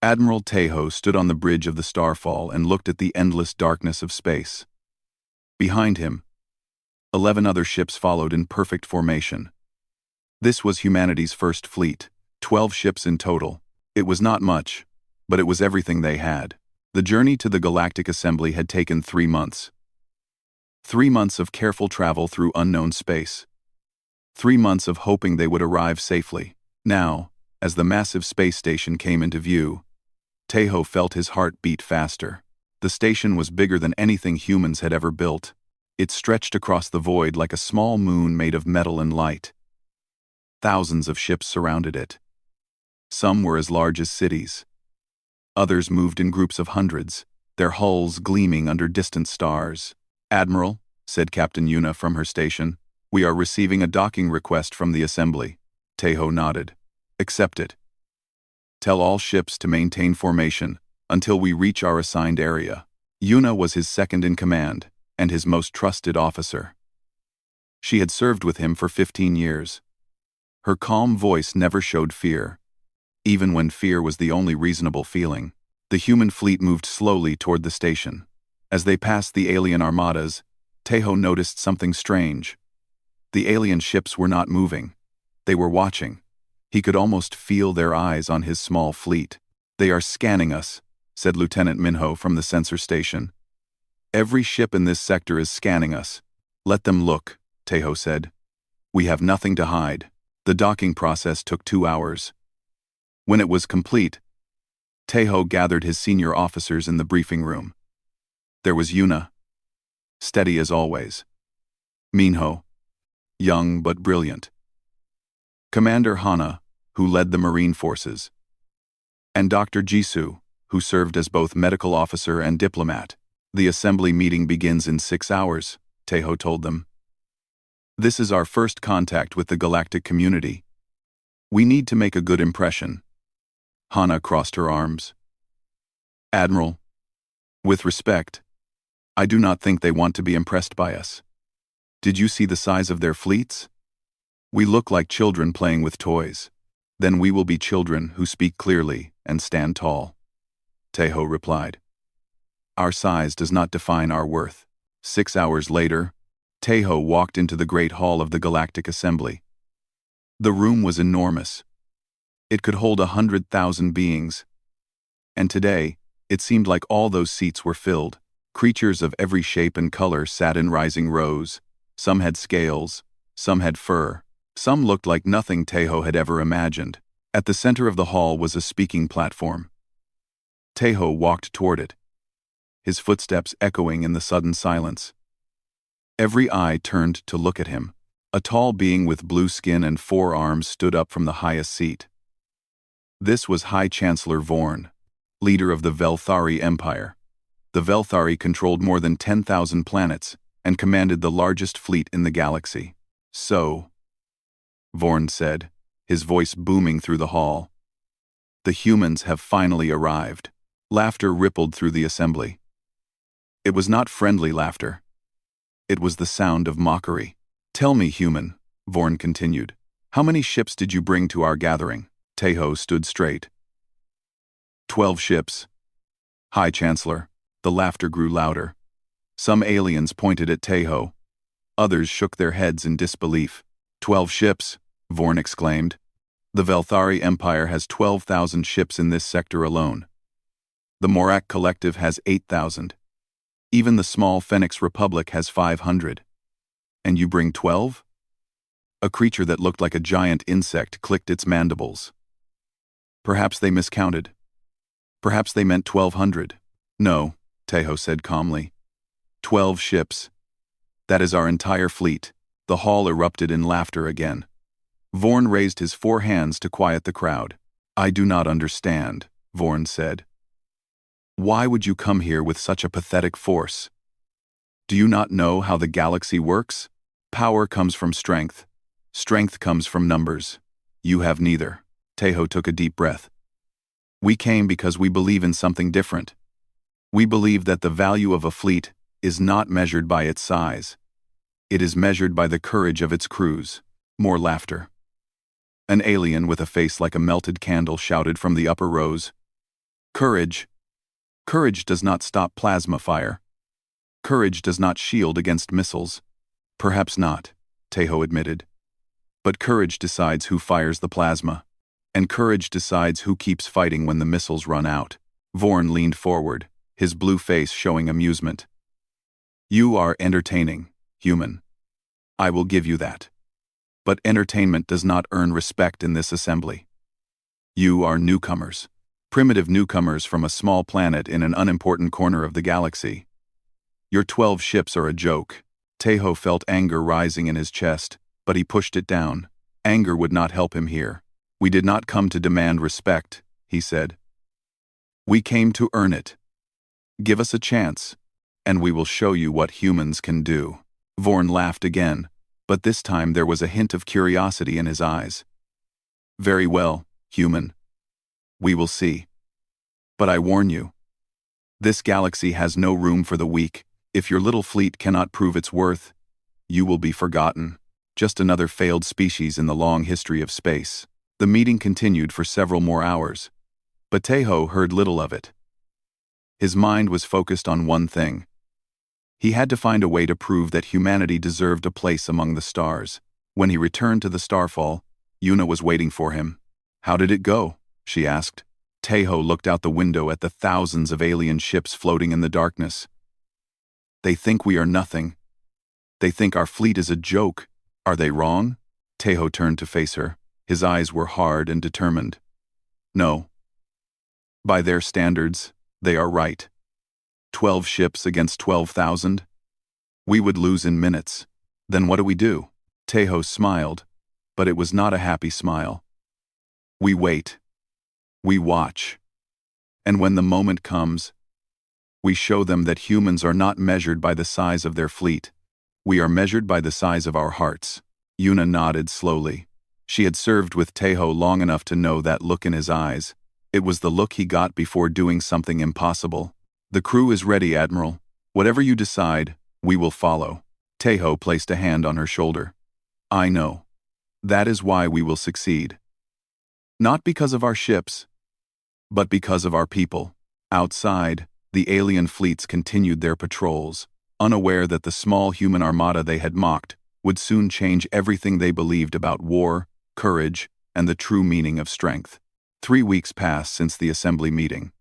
Admiral Tejo stood on the bridge of the Starfall and looked at the endless darkness of space. Behind him, 11 other ships followed in perfect formation. This was humanity's first fleet, 12 ships in total. It was not much, but it was everything they had. The journey to the Galactic Assembly had taken 3 months. 3 months of careful travel through unknown space. 3 months of hoping they would arrive safely. Now, as the massive space station came into view, Tejo felt his heart beat faster. The station was bigger than anything humans had ever built. It stretched across the void like a small moon made of metal and light. Thousands of ships surrounded it. Some were as large as cities. Others moved in groups of hundreds, their hulls gleaming under distant stars. "Admiral," said Captain Yuna from her station, "we are receiving a docking request from the Assembly." Tejo nodded. "Accept it. Tell all ships to maintain formation until we reach our assigned area." Yuna was his second in command and his most trusted officer. She had served with him for 15 years. Her calm voice never showed fear, even when fear was the only reasonable feeling. The human fleet moved slowly toward the station. As they passed the alien armadas, Tejo noticed something strange. The alien ships were not moving. They were watching. He could almost feel their eyes on his small fleet. "They are scanning us," said Lieutenant Minho from the sensor station. "Every ship in this sector is scanning us. Let them look," Tejo said. "We have nothing to hide." The docking process took 2 hours. When it was complete, Tejo gathered his senior officers in the briefing room. There was Yuna, steady as always. Minho, young but brilliant. Commander Hana, who led the Marine Forces. And Dr. Jisoo, who served as both medical officer and diplomat. "The assembly meeting begins in 6 hours, Tejo told them. "This is our first contact with the galactic community. We need to make a good impression." Hana crossed her arms. "Admiral, with respect, I do not think they want to be impressed by us. Did you see the size of their fleets? We look like children playing with toys. Then we will be children who speak clearly and stand tall," Tejo replied. "Our size does not define our worth." 6 hours later, Tejo walked into the Great Hall of the Galactic Assembly. The room was enormous. It could hold 100,000 beings. And today, it seemed like all those seats were filled. Creatures of every shape and color sat in rising rows. Some had scales, some had fur. Some looked like nothing Tejo had ever imagined. At the center of the hall was a speaking platform. Tejo walked toward it, his footsteps echoing in the sudden silence. Every eye turned to look at him. A tall being with blue skin and 4 arms stood up from the highest seat. This was High Chancellor Vorn, leader of the Velthari Empire. The Velthari controlled more than 10,000 planets and commanded the largest fleet in the galaxy. "So," Vorn said, his voice booming through the hall, "the humans have finally arrived." Laughter rippled through the assembly. It was not friendly laughter. It was the sound of mockery. "Tell me, human," Vorn continued, "how many ships did you bring to our gathering?" Tejo stood straight. 12 ships. "High Chancellor." The laughter grew louder. Some aliens pointed at Tejo. Others shook their heads in disbelief. 12 ships, Vorn exclaimed. "The Velthari Empire has 12,000 ships in this sector alone. The Morak Collective has 8,000. Even the small Phoenix Republic has 500. And you bring 12? A creature that looked like a giant insect clicked its mandibles. Perhaps they miscounted. Perhaps they meant 1,200. "No," Tejo said calmly. 12 ships. That is our entire fleet." The hall erupted in laughter again. Vorn raised his 4 hands to quiet the crowd. "I do not understand," Vorn said. "Why would you come here with such a pathetic force? Do you not know how the galaxy works? Power comes from strength. Strength comes from numbers. You have neither." Tejo took a deep breath. "We came because we believe in something different. We believe that the value of a fleet is not measured by its size. It is measured by the courage of its crews." More laughter. An alien with a face like a melted candle shouted from the upper rows, Courage. Courage does not stop plasma fire. Courage does not shield against missiles. Perhaps not, Tejo admitted. But courage decides who fires the plasma. And courage decides who keeps fighting when the missiles run out. Vorn leaned forward, his blue face showing amusement. You are entertaining, human. I will give you that. But entertainment does not earn respect in this assembly. You are newcomers. Primitive newcomers from a small planet in an unimportant corner of the galaxy. Your 12 ships are a joke. Tejo felt anger rising in his chest, but he pushed it down. Anger would not help him here. We did not come to demand respect, he said. We came to earn it. Give us a chance, and we will show you what humans can do. Vorn laughed again, but this time there was a hint of curiosity in his eyes. Very well, human. We will see. But I warn you. This galaxy has no room for the weak. If your little fleet cannot prove its worth, you will be forgotten. Just another failed species in the long history of space. The meeting continued for several more hours, but Tejo heard little of it. His mind was focused on one thing. He had to find a way to prove that humanity deserved a place among the stars. When he returned to the starfall, Yuna was waiting for him. How did it go? She asked. Tejo looked out the window at the thousands of alien ships floating in the darkness. They think we are nothing. They think our fleet is a joke. Are they wrong? Tejo turned to face her. His eyes were hard and determined. No. By their standards, they are right. 12 ships against 12,000? We would lose in minutes. Then what do we do? Tejo smiled, but it was not a happy smile. We wait. We watch. And when the moment comes, we show them that humans are not measured by the size of their fleet. We are measured by the size of our hearts. Yuna nodded slowly. She had served with Tejo long enough to know that look in his eyes. It was the look he got before doing something impossible. The crew is ready, Admiral. Whatever you decide, we will follow. Tejo placed a hand on her shoulder. I know. That is why we will succeed. Not because of our ships, but because of our people. Outside, the alien fleets continued their patrols, unaware that the small human armada they had mocked would soon change everything they believed about war, courage, and the true meaning of strength. 3 weeks passed since the assembly meeting.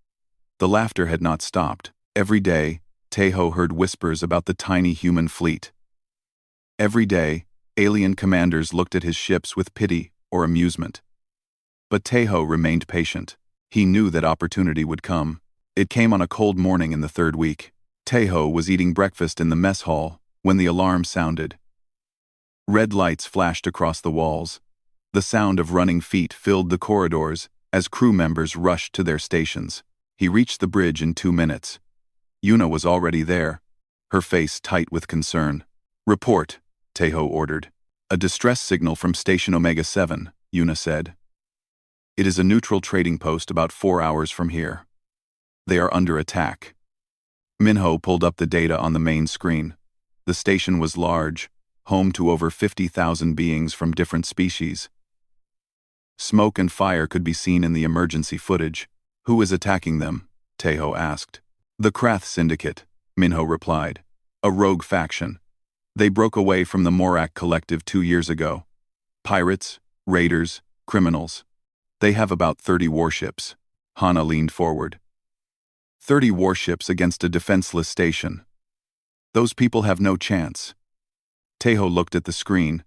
The laughter had not stopped. Every day, Tejo heard whispers about the tiny human fleet. Every day, alien commanders looked at his ships with pity or amusement. But Tejo remained patient. He knew that opportunity would come. It came on a cold morning in the 3rd week. Tejo was eating breakfast in the mess hall when the alarm sounded. Red lights flashed across the walls. The sound of running feet filled the corridors as crew members rushed to their stations. He reached the bridge in 2 minutes. Yuna was already there, her face tight with concern. Report, Tejo ordered. A distress signal from Station Omega 7, Yuna said. It is a neutral trading post about 4 hours from here. They are under attack. Minho pulled up the data on the main screen. The station was large, home to over 50,000 beings from different species. Smoke and fire could be seen in the emergency footage. Who is attacking them? Tejo asked. The Krath Syndicate, Minho replied. A rogue faction. They broke away from the Morak Collective 2 years ago. Pirates, raiders, criminals. They have about 30 warships. Hana leaned forward. 30 warships against a defenseless station. Those people have no chance. Tejo looked at the screen.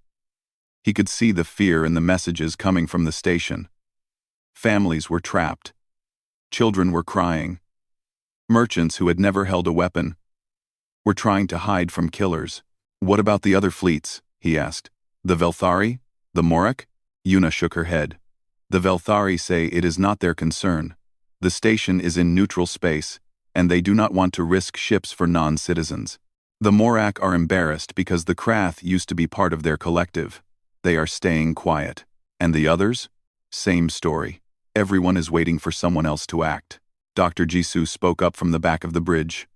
He could see the fear in the messages coming from the station. Families were trapped. Children were crying. Merchants who had never held a weapon were trying to hide from killers. What about the other fleets? He asked. The Velthari? The Morak? Yuna shook her head. The Velthari say it is not their concern. The station is in neutral space, and they do not want to risk ships for non-citizens. The Morak are embarrassed because the Krath used to be part of their collective. They are staying quiet. And the others? Same story. Everyone is waiting for someone else to act. Dr. Jisoo spoke up from the back of the bridge.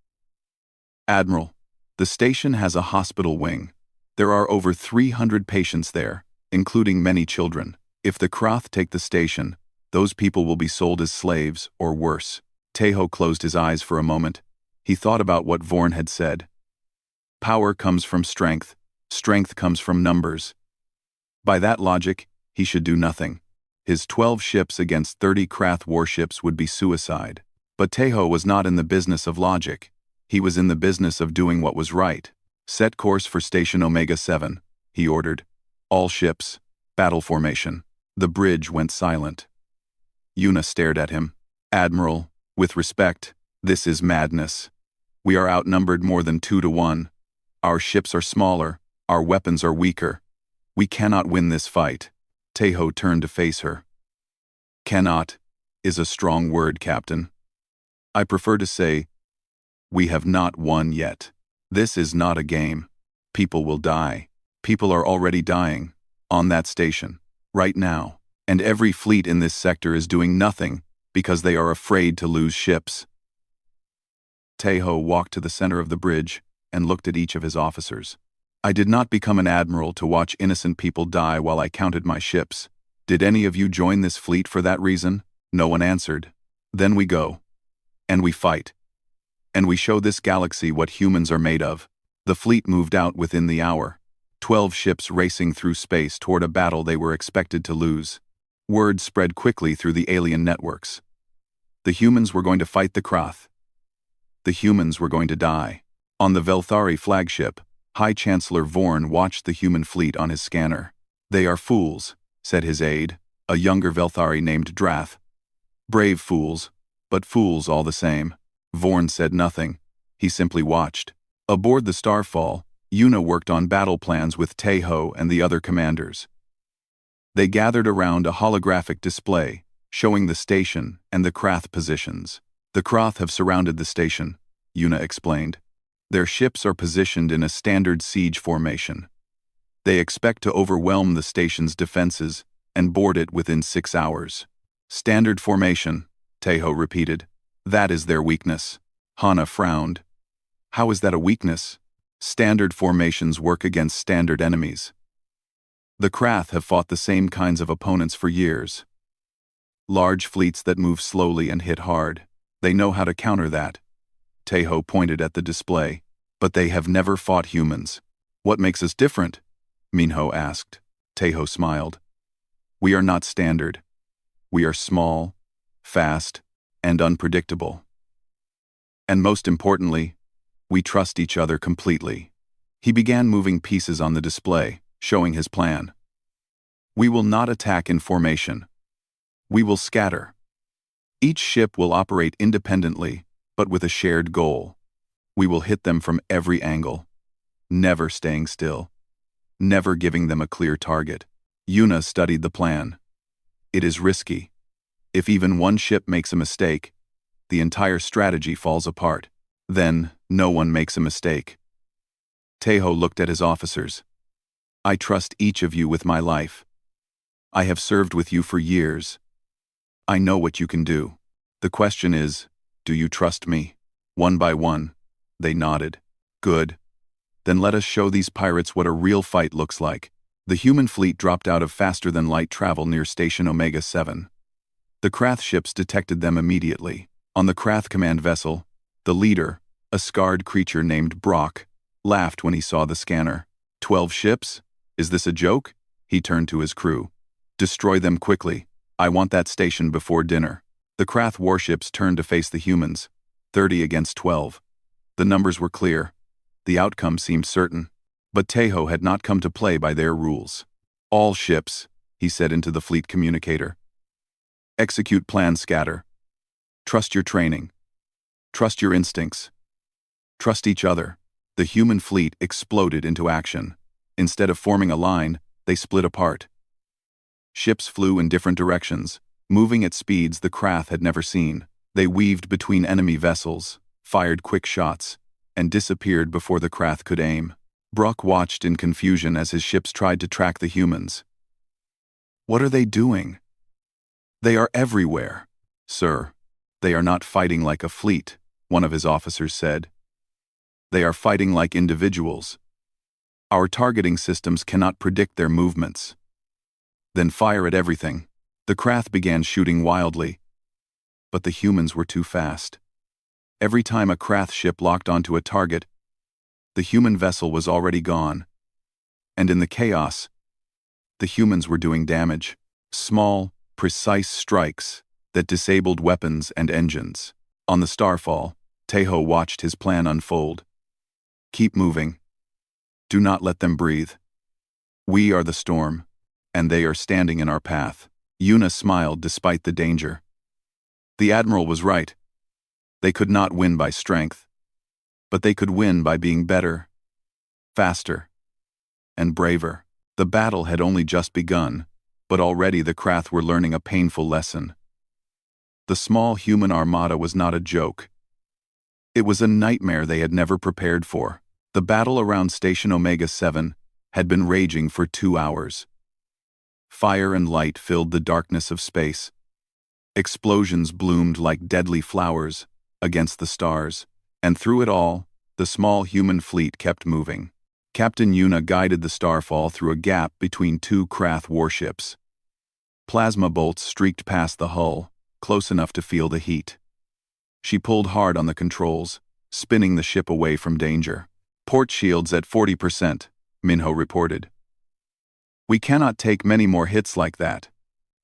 Admiral, the station has a hospital wing. There are over 300 patients there, including many children. If the Krath take the station, those people will be sold as slaves or worse. Tejo closed his eyes for a moment. He thought about what Vorn had said. Power comes from strength. Strength comes from numbers. By that logic, he should do nothing. His 12 ships against 30 Krath warships would be suicide. But Tejo was not in the business of logic. He was in the business of doing what was right. Set course for Station Omega 7, he ordered. All ships, battle formation. The bridge went silent. Yuna stared at him. Admiral, with respect, this is madness. We are outnumbered more than 2 to 1. Our ships are smaller, our weapons are weaker. We cannot win this fight. Tejo turned to face her. Cannot is a strong word, Captain. I prefer to say, we have not won yet. This is not a game. People will die. People are already dying. On that station. Right now. And every fleet in this sector is doing nothing because they are afraid to lose ships. Tejo walked to the center of the bridge and looked at each of his officers. I did not become an admiral to watch innocent people die while I counted my ships. Did any of you join this fleet for that reason? No one answered. Then we go. And we fight. And we show this galaxy what humans are made of. The fleet moved out within the hour. 12 ships racing through space toward a battle they were expected to lose. Word spread quickly through the alien networks. The humans were going to fight the Krath. The humans were going to die. On the Velthari flagship, High Chancellor Vorn watched the human fleet on his scanner. They are fools, said his aide, a younger Velthari named Drath. Brave fools, but fools all the same. Vorn said nothing. He simply watched. Aboard the Starfall, Yuna worked on battle plans with Tejo and the other commanders. They gathered around a holographic display, showing the station and the Krath positions. The Krath have surrounded the station, Yuna explained. Their ships are positioned in a standard siege formation. They expect to overwhelm the station's defenses and board it within 6 hours. Standard formation, Tejo repeated. That is their weakness. Hana frowned. How is that a weakness? Standard formations work against standard enemies. The Krath have fought the same kinds of opponents for years. Large fleets that move slowly and hit hard. They know how to counter that. Tejo pointed at the display. But they have never fought humans. What makes us different? Minho asked. Tejo smiled. We are not standard. We are small, fast, and unpredictable. And most importantly, we trust each other completely. He began moving pieces on the display, showing his plan. We will not attack in formation. We will scatter. Each ship will operate independently, but with a shared goal. We will hit them from every angle, never staying still, never giving them a clear target. Yuna studied the plan. It is risky. If even one ship makes a mistake, the entire strategy falls apart. Then, no one makes a mistake. Tejo looked at his officers. I trust each of you with my life. I have served with you for years. I know what you can do. The question is, do you trust me? One by one, they nodded. Good. Then let us show these pirates what a real fight looks like. The human fleet dropped out of faster-than-light travel near Station Omega 7. The Krath ships detected them immediately. On the Krath command vessel, the leader, a scarred creature named Brock, laughed when he saw the scanner. 12 ships? Is this a joke? He turned to his crew. Destroy them quickly. I want that station before dinner. The Krath warships turned to face the humans. 30 against 12. The numbers were clear. The outcome seemed certain. But Tejo had not come to play by their rules. All ships, he said into the fleet communicator. Execute plan scatter. Trust your training. Trust your instincts. Trust each other. The human fleet exploded into action. Instead of forming a line, they split apart. Ships flew in different directions, moving at speeds the Krath had never seen. They weaved between enemy vessels, fired quick shots, and disappeared before the Krath could aim. Brock watched in confusion as his ships tried to track the humans. What are they doing? They are everywhere. Sir, they are not fighting like a fleet, one of his officers said. They are fighting like individuals. Our targeting systems cannot predict their movements. Then fire at everything. The Krath began shooting wildly. but the humans were too fast. Every time a Krath ship locked onto a target, the human vessel was already gone. And in the chaos, the humans were doing damage. Small, precise strikes that disabled weapons and engines. On the starfall, Tejo watched his plan unfold. Keep moving. Do not let them breathe. We are the storm, and they are standing in our path. Yuna smiled despite the danger. The Admiral was right. They could not win by strength, but they could win by being better, faster, and braver. The battle had only just begun, but already the Krath were learning a painful lesson. The small human armada was not a joke. It was a nightmare they had never prepared for. The battle around Station Omega-7 had been raging for 2 hours. Fire and light filled the darkness of space. Explosions bloomed like deadly flowers against the stars, and through it all, the small human fleet kept moving. Captain Yuna guided the starfall through a gap between 2 Krath warships. Plasma bolts streaked past the hull, close enough to feel the heat. She pulled hard on the controls, spinning the ship away from danger. Port shields at 40%, Minho reported. We cannot take many more hits like that.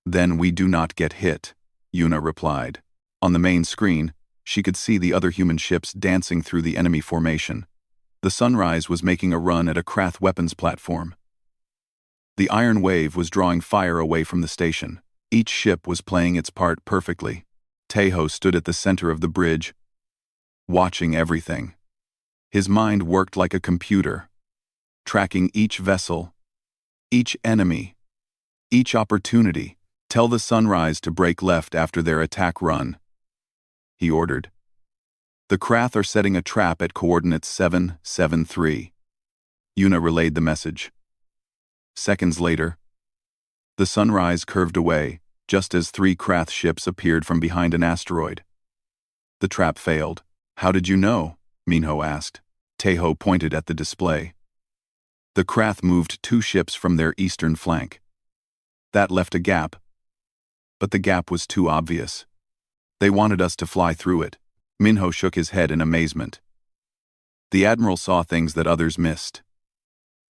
Then we do not get hit, Yuna replied. On the main screen, she could see the other human ships dancing through the enemy formation. The Sunrise was making a run at a Krath weapons platform. The Iron Wave was drawing fire away from the station. Each ship was playing its part perfectly. Tejo stood at the center of the bridge, watching everything. His mind worked like a computer, tracking each vessel, each enemy, each opportunity. Tell the Sunrise to break left after their attack run, he ordered. The Krath are setting a trap at coordinates 773. Yuna relayed the message. Seconds later, the Sunrise curved away, just as 3 Krath ships appeared from behind an asteroid. The trap failed. How did you know? Minho asked. Tejo pointed at the display. The Krath moved 2 ships from their eastern flank. That left a gap, but the gap was too obvious. They wanted us to fly through it. Minho shook his head in amazement. The Admiral saw things that others missed.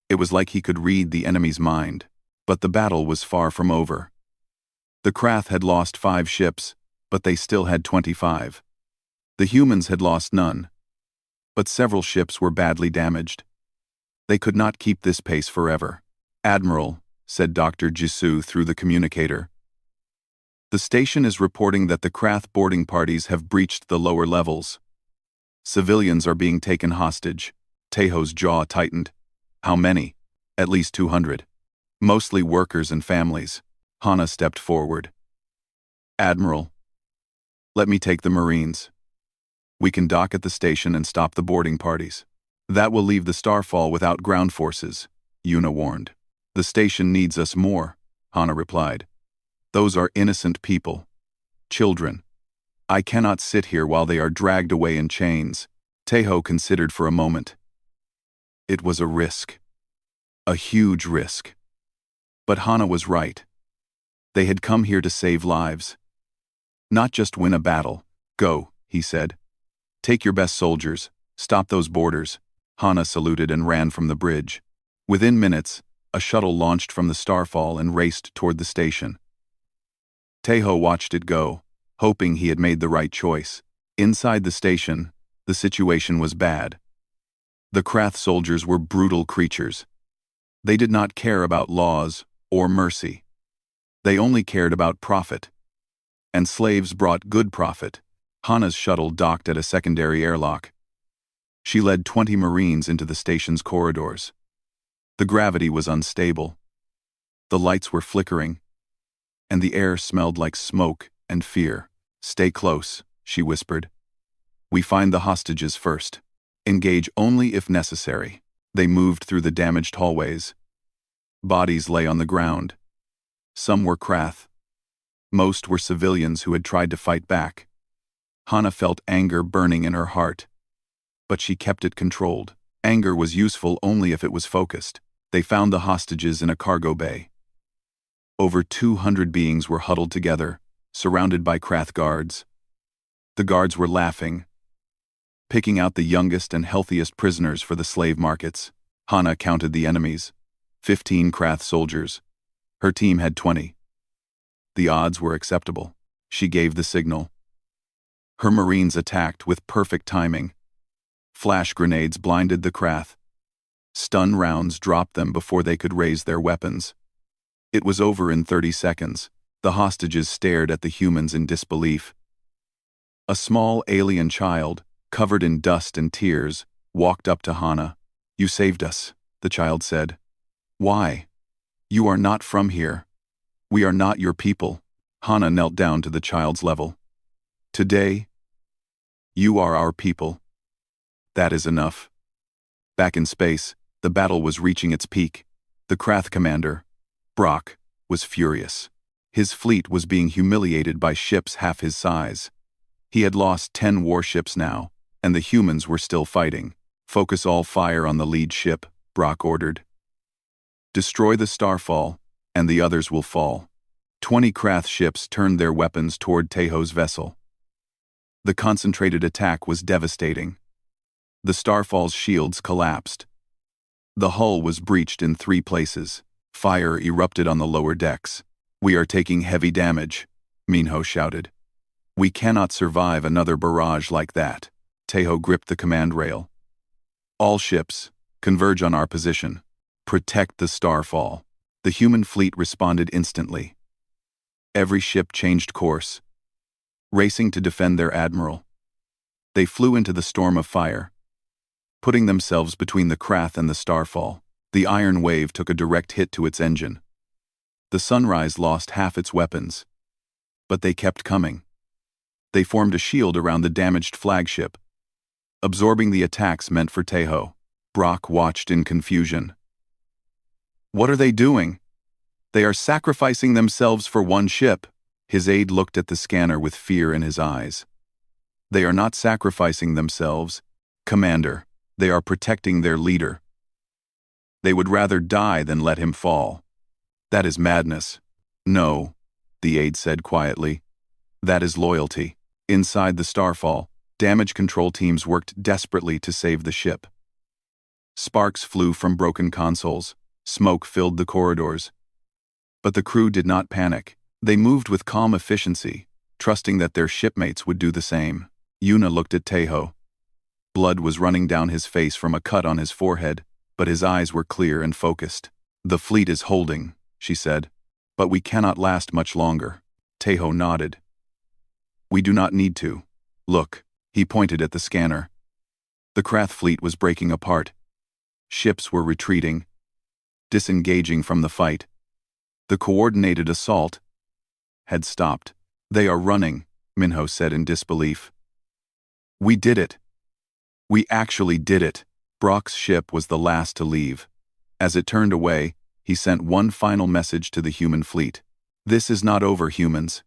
It was like he could read the enemy's mind, but the battle was far from over. The Krath had lost 5 ships, but they still had 25. The humans had lost none, but several ships were badly damaged. They could not keep this pace forever. Admiral, said Dr. Jisoo through the communicator. The station is reporting that the Krath boarding parties have breached the lower levels. Civilians are being taken hostage. Tejo's jaw tightened. How many? At least 200. Mostly workers and families. Hana stepped forward. Admiral, let me take the Marines. We can dock at the station and stop the boarding parties. That will leave the Starfall without ground forces, Yuna warned. The station needs us more, Hana replied. Those are innocent people. Children. I cannot sit here while they are dragged away in chains. Tejo considered for a moment. It was a risk. A huge risk. But Hana was right. They had come here to save lives. Not just win a battle. Go, he said. Take your best soldiers. Stop those boarders. Hana saluted and ran from the bridge. Within minutes, a shuttle launched from the Starfall and raced toward the station. Tejo watched it go, hoping he had made the right choice. Inside the station, the situation was bad. The Krath soldiers were brutal creatures. They did not care about laws or mercy. They only cared about profit. And slaves brought good profit. Hana's shuttle docked at a secondary airlock. She led 20 Marines into the station's corridors. The gravity was unstable. The lights were flickering, and the air smelled like smoke and fear. Stay close, she whispered. We find the hostages first. Engage only if necessary. They moved through the damaged hallways. Bodies lay on the ground. Some were Krath. Most were civilians who had tried to fight back. Hana felt anger burning in her heart. But she kept it controlled. Anger was useful only if it was focused. They found the hostages in a cargo bay. Over 200 beings were huddled together, surrounded by Krath guards. The guards were laughing, picking out the youngest and healthiest prisoners for the slave markets. Hana counted the enemies. 15 Krath soldiers. Her team had 20. The odds were acceptable. She gave the signal. Her marines attacked with perfect timing. Flash grenades blinded the Krath. Stun rounds dropped them before they could raise their weapons. It was over in 30 seconds. The hostages stared at the humans in disbelief. A small alien child, covered in dust and tears, walked up to Hana. "You saved us," the child said. "Why? You are not from here. We are not your people." Hana knelt down to the child's level. "Today, you are our people. That is enough." Back in space, the battle was reaching its peak. The Krath commander, Brock, was furious. His fleet was being humiliated by ships half his size. He had lost 10 warships now, and the humans were still fighting. "Focus all fire on the lead ship," Brock ordered. "Destroy the Starfall, and the others will fall." 20 Krath ships turned their weapons toward Teho's vessel. The concentrated attack was devastating. The Starfall's shields collapsed. The hull was breached in 3 places. Fire erupted on the lower decks. "We are taking heavy damage," Minho shouted. "We cannot survive another barrage like that." Teho gripped the command rail. "All ships, converge on our position. Protect the Starfall." The human fleet responded instantly. Every ship changed course, racing to defend their admiral. They flew into the storm of fire, putting themselves between the Krath and the Starfall. The Iron Wave took a direct hit to its engine. The Sunrise lost half its weapons, but they kept coming. They formed a shield around the damaged flagship, absorbing the attacks meant for Teho. Brock watched in confusion. "What are they doing? They are sacrificing themselves for one ship." His aide looked at the scanner with fear in his eyes. "They are not sacrificing themselves, Commander. They are protecting their leader. They would rather die than let him fall." "That is madness." "No," the aide said quietly. "That is loyalty." Inside the Starfall, damage control teams worked desperately to save the ship. Sparks flew from broken consoles. Smoke filled the corridors. But the crew did not panic. They moved with calm efficiency, trusting that their shipmates would do the same. Yuna looked at Teho. Blood was running down his face from a cut on his forehead, but his eyes were clear and focused. "The fleet is holding," she said. "But we cannot last much longer." Teho nodded. "We do not need to. Look," he pointed at the scanner. The Krath fleet was breaking apart. Ships were retreating, disengaging from the fight. The coordinated assault had stopped. "They are running," Minho said in disbelief. "We did it. We actually did it." Brock's ship was the last to leave. As it turned away, he sent one final message to the human fleet. "This is not over, humans.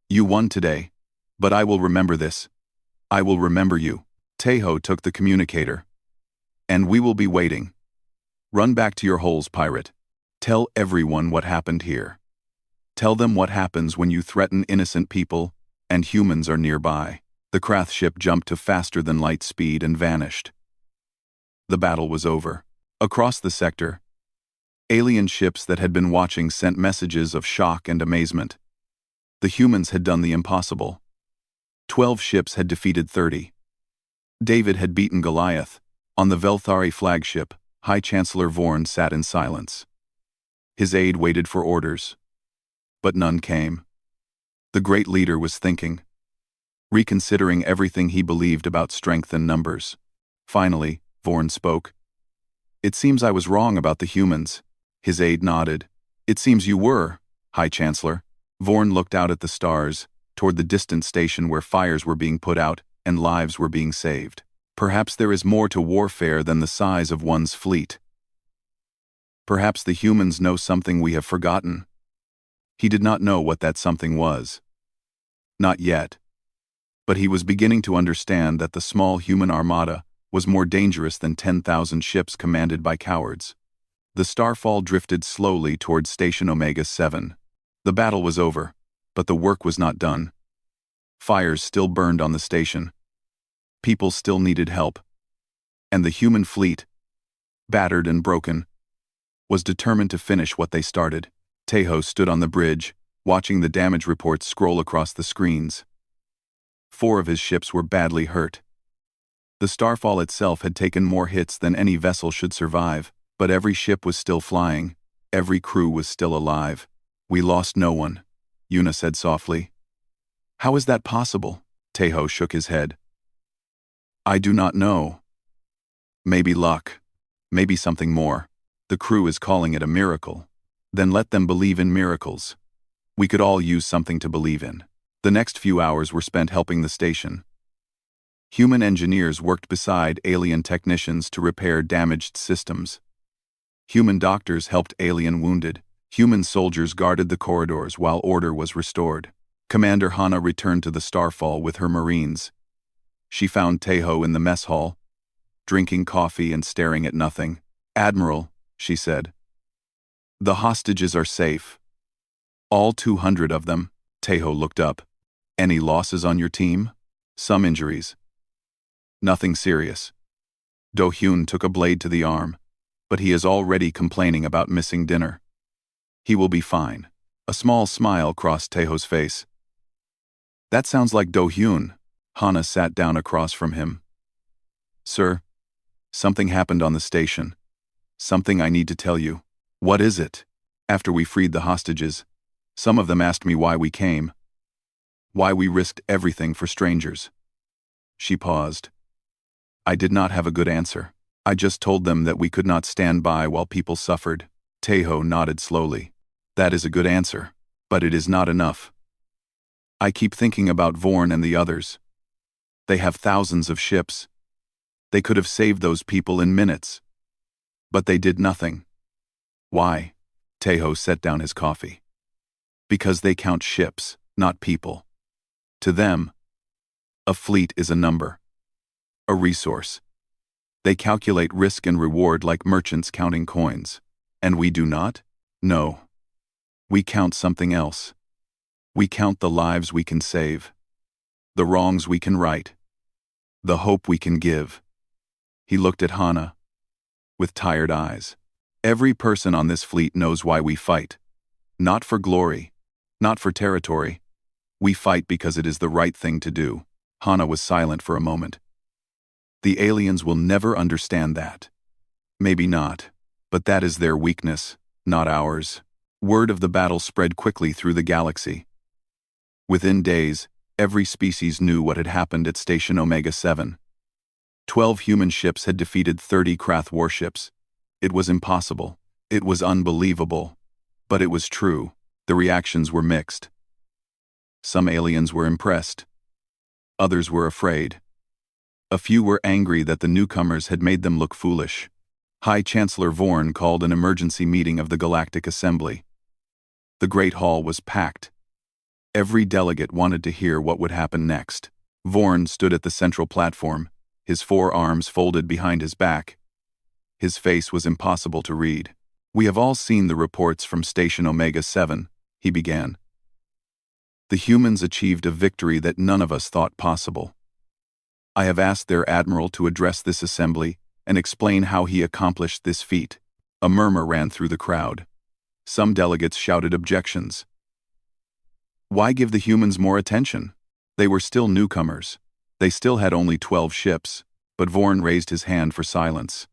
You won today, but I will remember this. I will remember you." Teho took the communicator. "And we will be waiting. Run back to your holes, pirate. Tell everyone what happened here. Tell them what happens when you threaten innocent people and humans are nearby." The Krath ship jumped to faster than light speed and vanished. The battle was over. Across the sector, alien ships that had been watching sent messages of shock and amazement. The humans had done the impossible. 12 ships had defeated 30. David had beaten Goliath. On the Velthari flagship, High Chancellor Vorn sat in silence. His aide waited for orders, but none came. The great leader was thinking, reconsidering everything he believed about strength and numbers. Finally, Vorn spoke. "It seems I was wrong about the humans." His aide nodded. "It seems you were, High Chancellor." Vorn looked out at the stars, toward the distant station where fires were being put out and lives were being saved. "Perhaps there is more to warfare than the size of one's fleet. Perhaps the humans know something we have forgotten." He did not know what that something was. Not yet. But he was beginning to understand that the small human armada was more dangerous than 10,000 ships commanded by cowards. The Starfall drifted slowly toward Station Omega 7. The battle was over, but the work was not done. Fires still burned on the station. People still needed help. And the human fleet, battered and broken, was determined to finish what they started. Tejo stood on the bridge, watching the damage reports scroll across the screens. 4 of his ships were badly hurt. The Starfall itself had taken more hits than any vessel should survive, but every ship was still flying, every crew was still alive. "We lost no one," Yuna said softly. "How is that possible?" Tejo shook his head. "I do not know. Maybe luck. Maybe something more. The crew is calling it a miracle. Then let them believe in miracles. We could all use something to believe in." The next few hours were spent helping the station. Human engineers worked beside alien technicians to repair damaged systems. Human doctors helped alien wounded. Human soldiers guarded the corridors while order was restored. Commander Hana returned to the Starfall with her Marines. She found Tejo in the mess hall, drinking coffee and staring at nothing. "Admiral," she said, "the hostages are safe. All 200 of them." Tejo looked up. "Any losses on your team?" "Some injuries. Nothing serious. Do-hyun took a blade to the arm, but he is already complaining about missing dinner. He will be fine." A small smile crossed Tejo's face. "That sounds like Do-hyun." Hana sat down across from him. "Sir, something happened on the station. Something I need to tell you." "What is it?" "After we freed the hostages, some of them asked me why we came. Why we risked everything for strangers." She paused. "I did not have a good answer. I just told them that we could not stand by while people suffered." Tejo nodded slowly. "That is a good answer, but it is not enough. I keep thinking about Vorn and the others. They have thousands of ships. They could have saved those people in minutes. But they did nothing." "Why?" Tejo set down his coffee. "Because they count ships, not people. To them, a fleet is a number, a resource. They calculate risk and reward like merchants counting coins. And we do not? No. We count something else. We count the lives we can save, the wrongs we can right, the hope we can give." He looked at Hana with tired eyes. "Every person on this fleet knows why we fight. Not for glory, not for territory. We fight because it is the right thing to do." Hana was silent for a moment. "The aliens will never understand that." "Maybe not, but that is their weakness, not ours." Word of the battle spread quickly through the galaxy. Within days, every species knew what had happened at Station Omega-7. 12 human ships had defeated 30 Krath warships. It was impossible. It was unbelievable. But it was true. The reactions were mixed. Some aliens were impressed. Others were afraid. A few were angry that the newcomers had made them look foolish. High Chancellor Vorn called an emergency meeting of the Galactic Assembly. The Great Hall was packed. Every delegate wanted to hear what would happen next. Vorn stood at the central platform, his 4 arms folded behind his back. His face was impossible to read. "We have all seen the reports from Station Omega-7, he began. "The humans achieved a victory that none of us thought possible. I have asked their admiral to address this assembly and explain how he accomplished this feat." A murmur ran through the crowd. Some delegates shouted objections. Why give the humans more attention? They were still newcomers. They still had only 12 ships, but Vorn raised his hand for silence.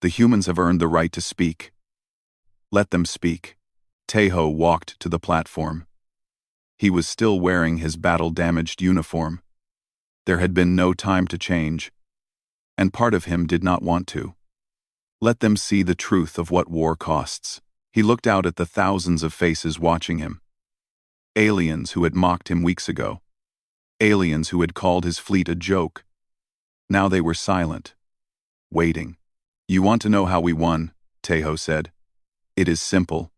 "The humans have earned the right to speak. Let them speak." Tejo walked to the platform. He was still wearing his battle-damaged uniform. There had been no time to change, and part of him did not want to. Let them see the truth of what war costs. He looked out at the thousands of faces watching him. Aliens who had mocked him weeks ago. Aliens who had called his fleet a joke. Now they were silent, waiting. "You want to know how we won?" Tejo said. "It is simple.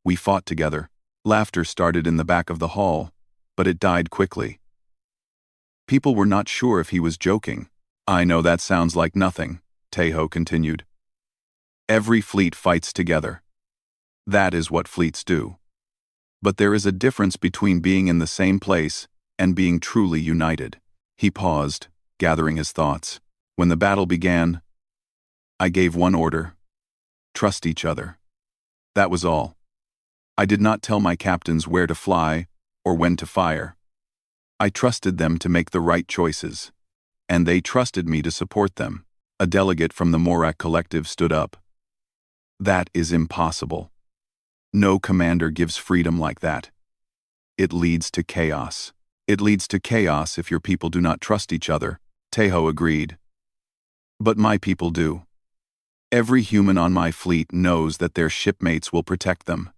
We fought together." Laughter started in the back of the hall, but it died quickly. People were not sure if he was joking. "I know that sounds like nothing," Tejo continued. "Every fleet fights together. That is what fleets do. But there is a difference between being in the same place and being truly united. He paused, gathering his thoughts. When the battle began, I gave one order: trust each other. That was all. I did not tell my captains where to fly or when to fire. I trusted them to make the right choices, and they trusted me to support them. A delegate from the Morak Collective stood up. That is impossible. No commander gives freedom like that. It leads to chaos. It leads to chaos if your people do not trust each other, Tejo agreed. But my people do. Every human on my fleet knows that their shipmates will protect them.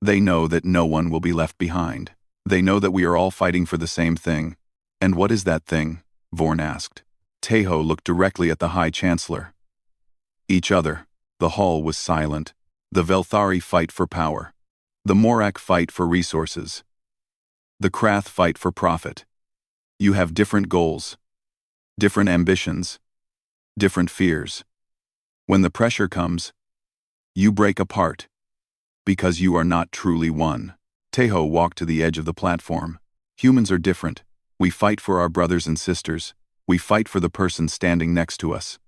They know that no one will be left behind. They know that we are all fighting for the same thing. And what is that thing? Vorn asked. Tejo looked directly at the High Chancellor. Each other. The hall was silent. The Velthari fight for power. The Morak fight for resources. The Krath fight for profit. You have different goals, different ambitions, different fears. When the pressure comes, you break apart, because you are not truly one. Tejo walked to the edge of the platform. Humans are different. We fight for our brothers and sisters. We fight for the person standing next to us.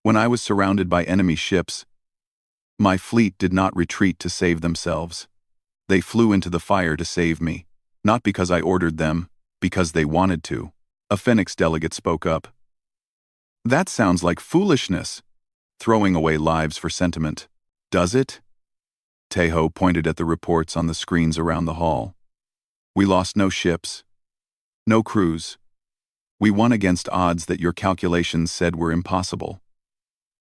When I was surrounded by enemy ships, my fleet did not retreat to save themselves. They flew into the fire to save me, not because I ordered them, because they wanted to. A Phoenix delegate spoke up. That sounds like foolishness, throwing away lives for sentiment. Does it? Tejo pointed at the reports on the screens around the hall. We lost no ships, no crews. We won against odds that your calculations said were impossible.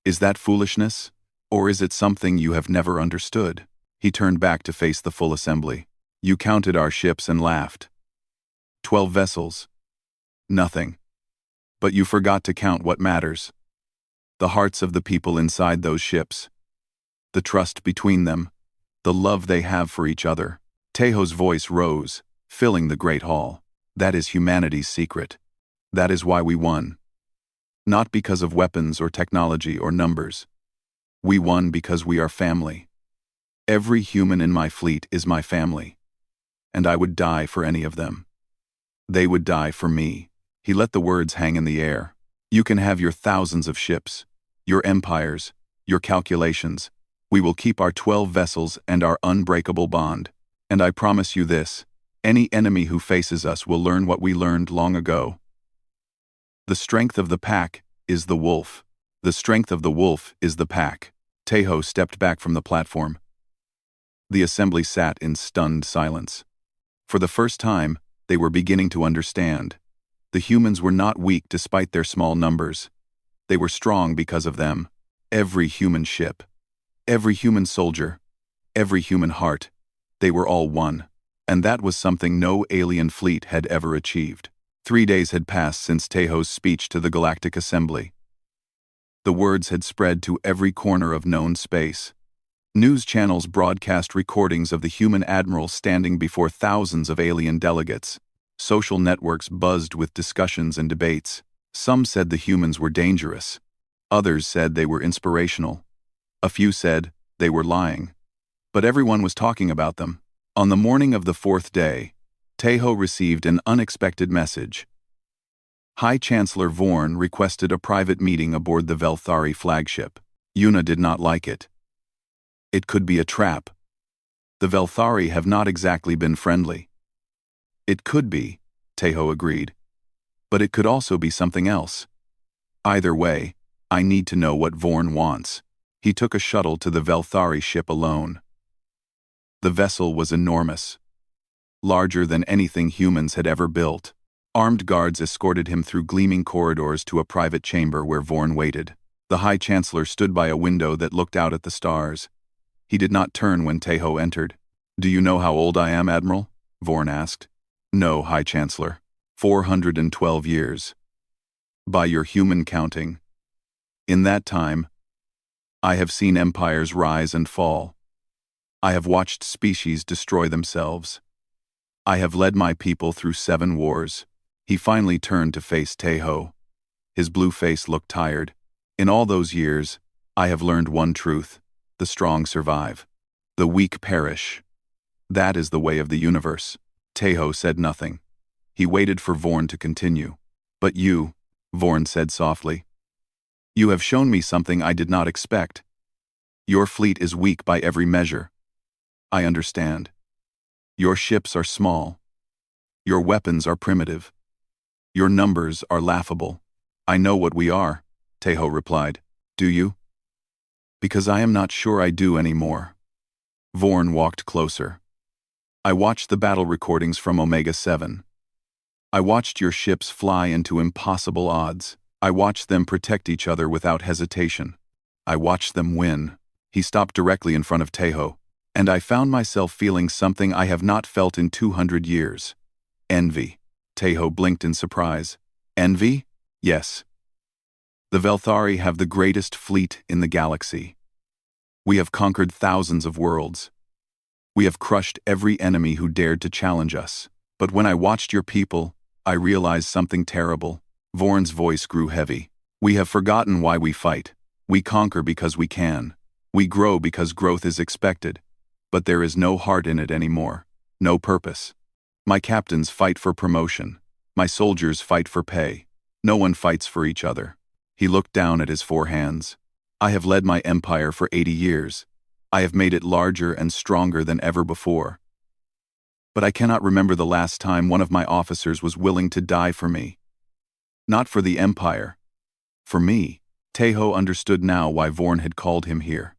Is that foolishness, or is it something you have never understood? He turned back to face the full assembly. You counted our ships and laughed. 12 vessels. Nothing. But you forgot to count what matters. The hearts of the people inside those ships. The trust between them. The love they have for each other. Tejo's voice rose, filling the great hall. That is humanity's secret. That is why we won. Not because of weapons or technology or numbers. We won because we are family. Every human in my fleet is my family. And I would die for any of them. They would die for me. He let the words hang in the air. You can have your thousands of ships, your empires, your calculations. We will keep our 12 vessels and our unbreakable bond. And I promise you this, any enemy who faces us will learn what we learned long ago. The strength of the pack is the wolf. The strength of the wolf is the pack. Tejo stepped back from the platform. The assembly sat in stunned silence. For the first time, they were beginning to understand. The humans were not weak despite their small numbers. They were strong because of them. Every human ship, every human soldier, every human heart, they were all one. And that was something no alien fleet had ever achieved. 3 days had passed since Tejo's speech to the Galactic Assembly. The words had spread to every corner of known space. News channels broadcast recordings of the human admiral standing before thousands of alien delegates. Social networks buzzed with discussions and debates. Some said the humans were dangerous. Others said they were inspirational. A few said they were lying. But everyone was talking about them. On the morning of the 4th day, Tejo received an unexpected message. High Chancellor Vorn requested a private meeting aboard the Velthari flagship. Yuna did not like it. It could be a trap. The Velthari have not exactly been friendly. It could be, Tejo agreed. But it could also be something else. Either way, I need to know what Vorn wants. He took a shuttle to the Velthari ship alone. The vessel was enormous. Larger than anything humans had ever built. Armed guards escorted him through gleaming corridors to a private chamber where Vorn waited. The High Chancellor stood by a window that looked out at the stars. He did not turn when Tejo entered. Do you know how old I am, Admiral? Vorn asked. No, High Chancellor. 412 years. By your human counting. In that time, I have seen empires rise and fall. I have watched species destroy themselves. I have led my people through 7 wars. He finally turned to face Tejo. His blue face looked tired. In all those years, I have learned one truth. The strong survive. The weak perish. That is the way of the universe. Teho said nothing. He waited for Vorn to continue. But you, Vorn said softly. You have shown me something I did not expect. Your fleet is weak by every measure. I understand. Your ships are small. Your weapons are primitive. Your numbers are laughable. I know what we are, Teho replied. Do you? Because I am not sure I do anymore. Vorn walked closer. I watched the battle recordings from Omega 7. I watched your ships fly into impossible odds. I watched them protect each other without hesitation. I watched them win. He stopped directly in front of Teho, and I found myself feeling something I have not felt in 200 years. Envy. Teho blinked in surprise. Envy? Yes. The Velthari have the greatest fleet in the galaxy. We have conquered thousands of worlds. We have crushed every enemy who dared to challenge us. But when I watched your people, I realized something terrible. Vorn's voice grew heavy. We have forgotten why we fight. We conquer because we can. We grow because growth is expected. But there is no heart in it anymore. No purpose. My captains fight for promotion. My soldiers fight for pay. No one fights for each other. He looked down at his 4 hands. I have led my empire for 80 years. I have made it larger and stronger than ever before. But I cannot remember the last time one of my officers was willing to die for me. Not for the empire. For me. Teho understood now why Vorn had called him here.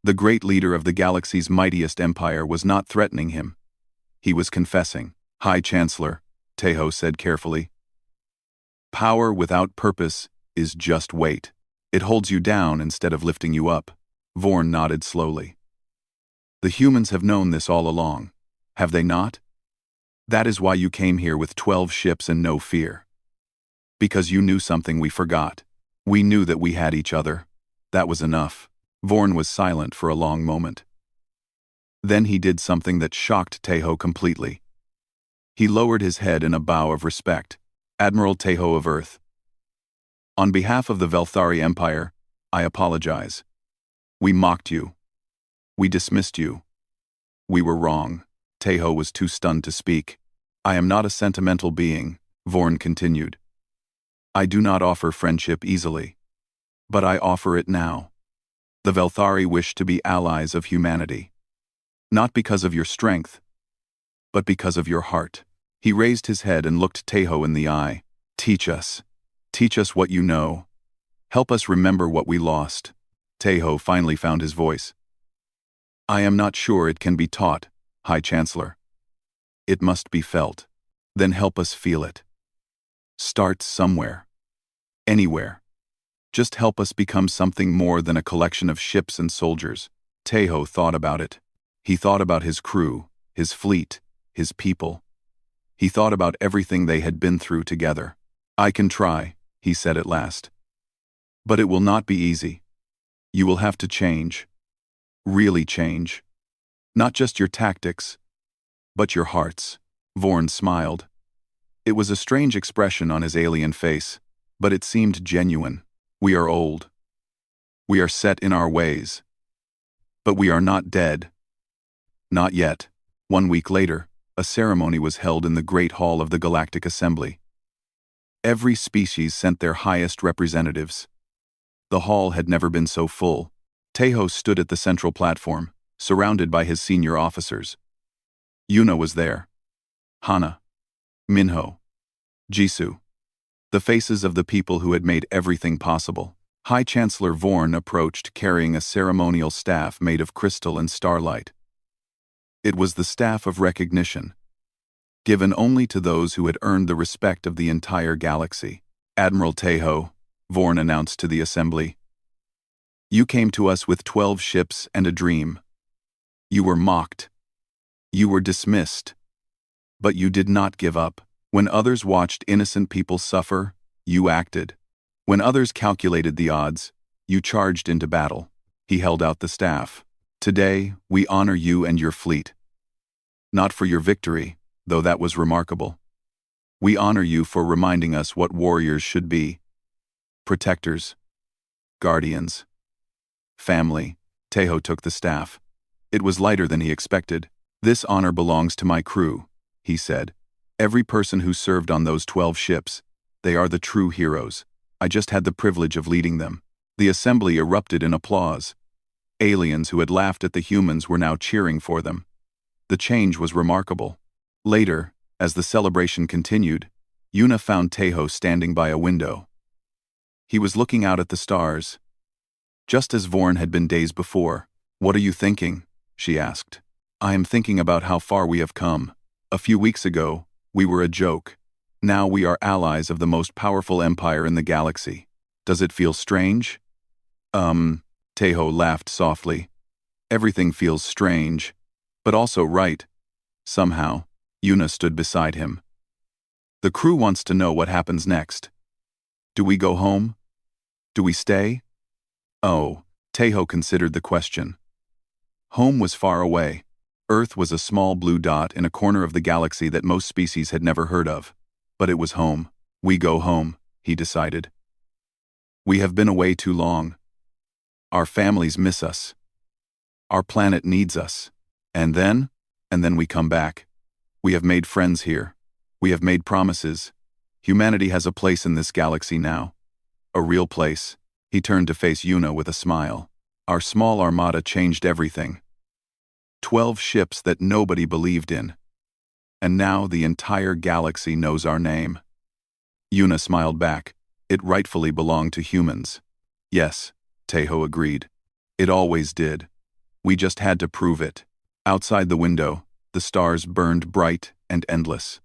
The great leader of the galaxy's mightiest empire was not threatening him. He was confessing. High Chancellor, Teho said carefully. Power without purpose is just weight. It holds you down instead of lifting you up. Vorn nodded slowly. The humans have known this all along. Have they not? That is why you came here with 12 ships and no fear. Because you knew something we forgot. We knew that we had each other. That was enough. Vorn was silent for a long moment. Then he did something that shocked Teho completely. He lowered his head in a bow of respect. Admiral Teho of Earth. On behalf of the Velthari Empire, I apologize. We mocked you. We dismissed you. We were wrong. Teho was too stunned to speak. I am not a sentimental being, Vorn continued. I do not offer friendship easily. But I offer it now. The Velthari wish to be allies of humanity. Not because of your strength, but because of your heart. He raised his head and looked Teho in the eye. Teach us. Teach us what you know. Help us remember what we lost. Teho finally found his voice. I am not sure it can be taught, High Chancellor. It must be felt. Then help us feel it. Start somewhere. Anywhere. Just help us become something more than a collection of ships and soldiers. Teho thought about it. He thought about his crew, his fleet, his people. He thought about everything they had been through together. I can try, he said at last. But it will not be easy. You will have to change. Really change. Not just your tactics, but your hearts. Vorn smiled. It was a strange expression on his alien face, but it seemed genuine. We are old. We are set in our ways. But we are not dead. Not yet. 1 week later, a ceremony was held in the Great Hall of the Galactic Assembly. Every species sent their highest representatives. The hall had never been so full. Teho stood at the central platform, surrounded by his senior officers. Yuna was there. Hana. Minho. Jisoo. The faces of the people who had made everything possible. High Chancellor Vorn approached carrying a ceremonial staff made of crystal and starlight. It was the staff of recognition, given only to those who had earned the respect of the entire galaxy. Admiral Teho, Vorn announced to the assembly. You came to us with 12 ships and a dream. You were mocked. You were dismissed. But you did not give up. When others watched innocent people suffer, you acted. When others calculated the odds, you charged into battle. He held out the staff. Today, we honor you and your fleet. Not for your victory, though that was remarkable. We honor you for reminding us what warriors should be. Protectors. Guardians. Family. Teho took the staff. It was lighter than he expected. This honor belongs to my crew, he said. "Every person who served on those 12 ships, they are the true heroes. I just had the privilege of leading them." The assembly erupted in applause. Aliens who had laughed at the humans were now cheering for them. The change was remarkable. Later, as the celebration continued, Yuna found Tejo standing by a window. He was looking out at the stars. Just as Vorn had been days before. "What are you thinking?" she asked. "I am thinking about how far we have come. A few weeks ago, we were a joke. Now we are allies of the most powerful empire in the galaxy. Does it feel strange?" Tejo laughed softly. "Everything feels strange, but also right." Somehow, Yuna stood beside him. "The crew wants to know what happens next. Do we go home? Do we stay?" Oh, Tejo considered the question. Home was far away. Earth was a small blue dot in a corner of the galaxy that most species had never heard of. But it was home. "We go home," he decided. "We have been away too long. Our families miss us. Our planet needs us. And then we come back. We have made friends here. We have made promises. Humanity has a place in this galaxy now. A real place." He turned to face Yuna with a smile. "Our small armada changed everything. 12 ships that nobody believed in. And now the entire galaxy knows our name." Yuna smiled back. "It rightfully belonged to humans." "Yes," Tejo agreed. "It always did. We just had to prove it." Outside the window, the stars burned bright and endless.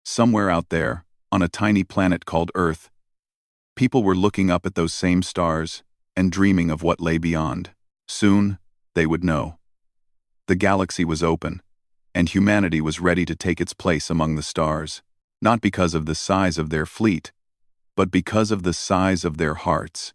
Somewhere out there, on a tiny planet called Earth, people were looking up at those same stars and dreaming of what lay beyond. Soon, they would know. The galaxy was open, and humanity was ready to take its place among the stars, not because of the size of their fleet, but because of the size of their hearts.